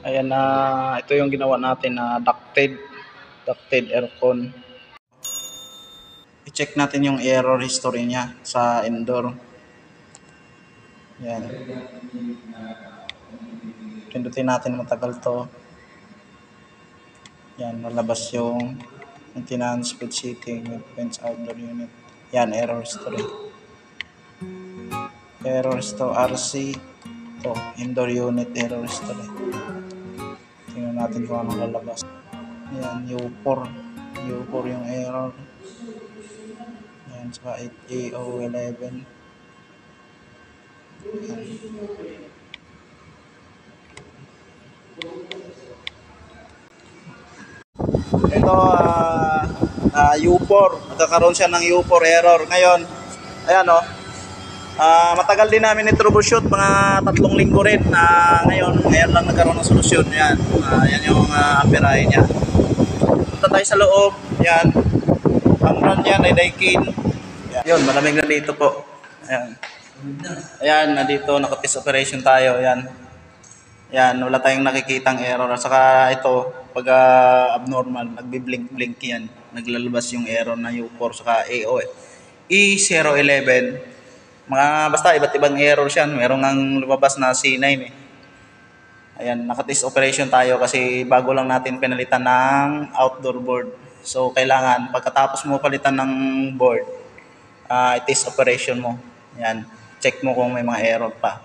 Ayan na, ito yung ginawa natin na ducted aircon. I-check natin yung error history niya sa indoor. Yan. Pindutin natin matagal to. Yan, lalabas yung maintenance speed setting, maintenance outdoor unit. Yan, error history. Error history RC. Ito, indoor unit error history. Tingnan natin kung anong lalabas. Yan, U4. U4 yung error. Yan, saka 8A011. Yan. Ito, U4. Nagkakaroon siya ng U4 error. Ngayon, ayan o. Matagal din namin i-troubleshoot, mga 3 linggo rin. Ngayon lang nagkaroon ng solusyon. Yan, yan yung amperahe niya. Punta tayo sa loob. Yan. Ang brand niya ay Daikin. Yun, malamig na dito po. Ayan. Ayan, na dito naka-test operation tayo. Ayan. Yan, wala tayong nakikitang error. Saka ito, pag abnormal, nagbi-blink yan. Naglalabas yung error na U4 saka E011. Basta iba't ibang error siya. Meron ngang lumabas na C9 eh. Ayan, naka-test operation tayo kasi bago lang natin pinalitan ng outdoor board. So, kailangan pagkatapos mo palitan ng board, i-test operation mo. Ayan, check mo kung may mga error pa.